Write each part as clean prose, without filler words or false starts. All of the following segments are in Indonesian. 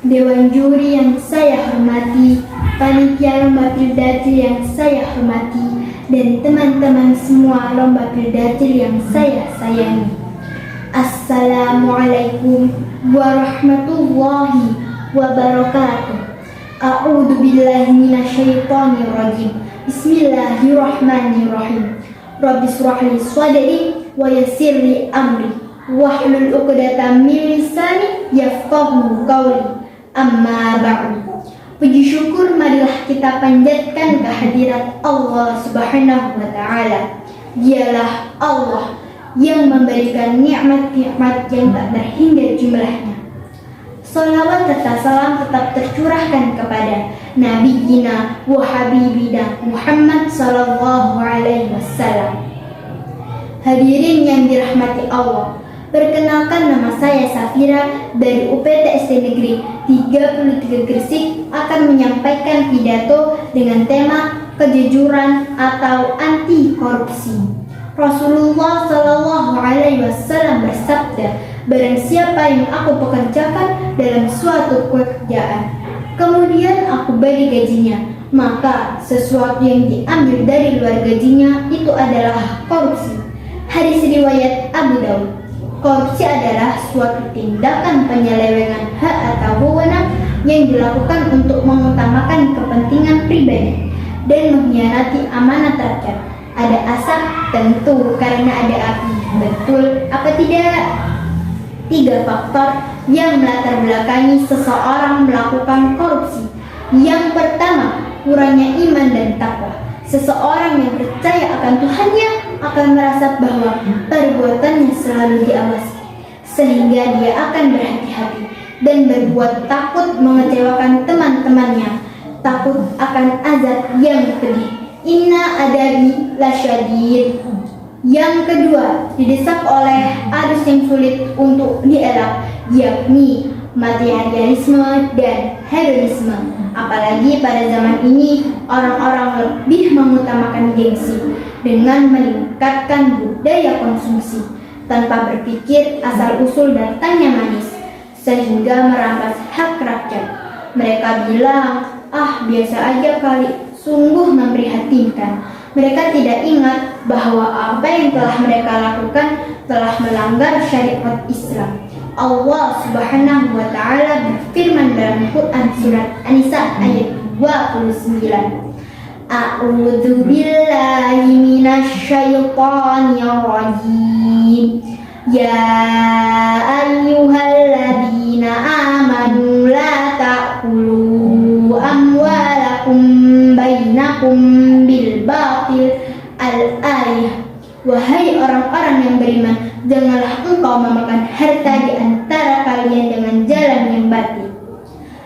Dewan juri yang saya hormati, panitia lomba pildatil yang saya hormati, dan teman-teman semua lomba pildatil yang saya sayangi. Assalamualaikum warahmatullahi wabarakatuh. A'udzu billahi minasyaitonir rajim. Bismillahirrahmanirrahim. Rabbi shrah li sadri wa yassir li amri wahlul 'uqdatam min lisani yafqahu qawli. Amma ba'du. Puji syukur marilah kita panjatkan kehadirat Allah Subhanahu wa taala. Dialah Allah yang memberikan nikmat-nikmat yang tak terhingga jumlahnya. Salawat serta salam tetap tercurahkan kepada Nabi Gina wa Habibina Muhammad sallallahu alaihi wasallam. Hadirin yang dirahmati Allah, perkenalkan, nama saya Safira dari UPT SD Negeri 33 Gresik akan menyampaikan pidato dengan tema kejujuran atau anti korupsi. Rasulullah Shallallahu Alaihi Wasallam bersabda, barang siapa yang aku pekerjakan dalam suatu pekerjaan, kemudian aku bagi gajinya, maka sesuatu yang diambil dari luar gajinya itu adalah korupsi. Hadis riwayat Abu Daud. Korupsi adalah suatu tindakan penyelewengan hak atau wewenang yang dilakukan untuk mengutamakan kepentingan pribadi dan mengkhianati amanat rakyat. Ada asap, tentu karena ada api. Betul apa tidak? 3 faktor yang melatar belakangi seseorang melakukan korupsi. Yang pertama, kurangnya iman dan takwa. Seseorang yang percaya akan Tuhannya akan merasa bahwa perbuatannya selalu diawasi, sehingga dia akan berhati-hati dan berbuat takut mengecewakan teman-temannya, takut akan azab yang pedih. Inna adabi lasyadid. Yang kedua, didesak oleh arus yang sulit untuk dielak, yakni materialisme dan hedonisme. Apalagi pada zaman ini orang-orang lebih mengutamakan gengsi dengan meningkatkan budaya konsumsi tanpa berpikir asal-usul datangnya manis, sehingga merampas hak rakyat. Mereka bilang, biasa aja kali, sungguh memprihatinkan. Mereka tidak ingat bahwa apa yang telah mereka lakukan telah melanggar syariat Islam. Allah Subhanahu wa taala berfirman dalam Quran surat An-Nisa ayat 29. A'udzu billahi minasyaitonir rajim. Ya ayyuhalladzina amanu la ta'kulu amwalakum bainakum bil batil al-ayah. Wahai orang-orang yang beriman, janganlah engkau memakan harta di antara kalian dengan jalan yang batil.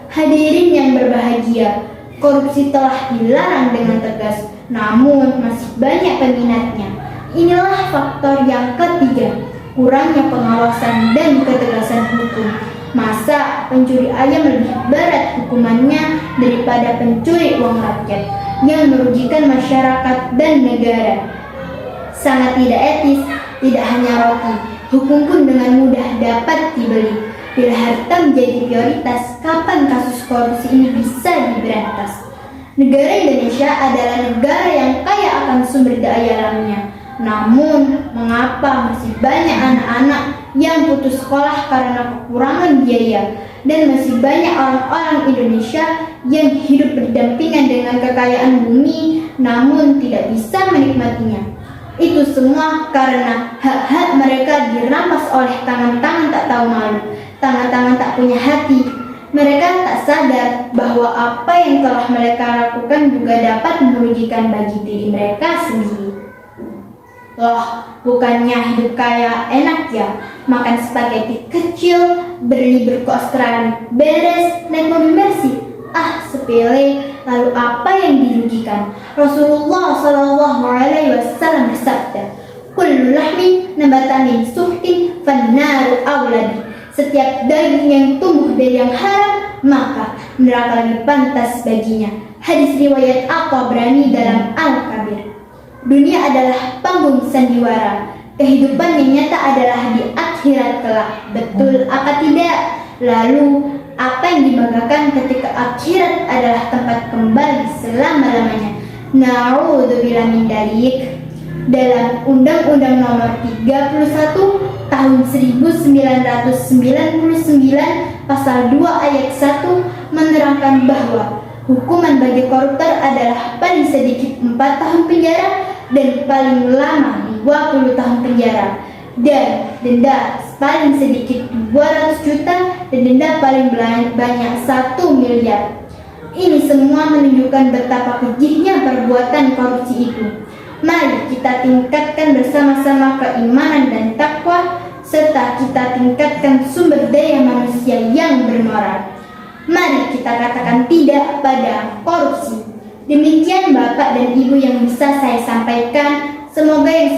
Hadirin yang berbahagia, korupsi telah dilarang dengan tegas, namun masih banyak peminatnya. Inilah faktor yang ketiga, kurangnya pengawasan dan ketegasan hukum. Masa pencuri ayam lebih berat hukumannya daripada pencuri uang rakyat yang merugikan masyarakat dan negara? Sangat tidak etis. Tidak hanya roti, hukum pun dengan mudah dapat dibeli. Bila harta menjadi prioritas, kapan kasus korupsi ini bisa diberantas? Negara Indonesia adalah negara yang kaya akan sumber daya alamnya. Namun, mengapa masih banyak anak-anak yang putus sekolah karena kekurangan biaya? Dan masih banyak orang-orang Indonesia yang hidup berdampingan dengan kekayaan bumi, namun tidak bisa menikmatinya. Itu semua karena hak-hak mereka dirampas oleh tangan-tangan tak tahu malu, tangan-tangan tak punya hati. Mereka tak sadar bahwa apa yang telah mereka lakukan juga dapat merugikan bagi diri mereka sendiri. Loh, bukannya hidup kaya enak ya? Makan spaghetti kecil, berlibur ke Australia, beres, naik mobil bersih. Sepele. Lalu apa yang dirugikan? Rasulullah Shallallahu Alaihi Wasallam bersabda, kullu lahmin nabata min suhtin fannaru awladi. Setiap daging yang tumbuh dari yang haram, maka neraka lebih pantas baginya. Hadis riwayat At-Tabrani dalam Al-Kabir. Dunia adalah panggung sandiwara. Kehidupan yang nyata adalah di akhirat kelak. Betul apa tidak? Lalu, apa yang dibanggakan ketika akhirat adalah tempat kembali selama-lamanya? Na'udzubillah min dzalik. Dalam Undang-Undang Nomor 31 Tahun 1999 Pasal 2 Ayat 1 menerangkan bahwa hukuman bagi koruptor adalah paling sedikit 4 tahun penjara dan paling lama 20 tahun penjara, dan denda paling sedikit 200 juta dan denda paling banyak 1 miliar. Ini semua menunjukkan betapa kejihnya perbuatan korupsi itu. Mari kita tingkatkan bersama-sama keimanan dan takwa, serta kita tingkatkan sumber daya manusia yang bermoral. Mari kita katakan tidak pada korupsi. Demikian Bapak dan Ibu yang bisa saya sampaikan. Semoga yang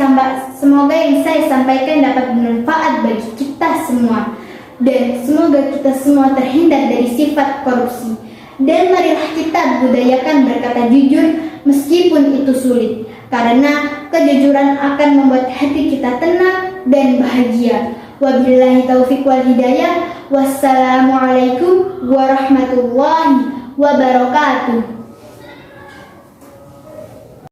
saya sampaikan dapat bermanfaat bagi kita semua, dan semoga kita semua terhindar dari sifat korupsi. Dan marilah kita budayakan berkata jujur meskipun itu sulit, karena kejujuran akan membuat hati kita tenang dan bahagia. Wabillahi taufiq wal hidayah. Wassalamualaikum warahmatullahi wabarakatuh.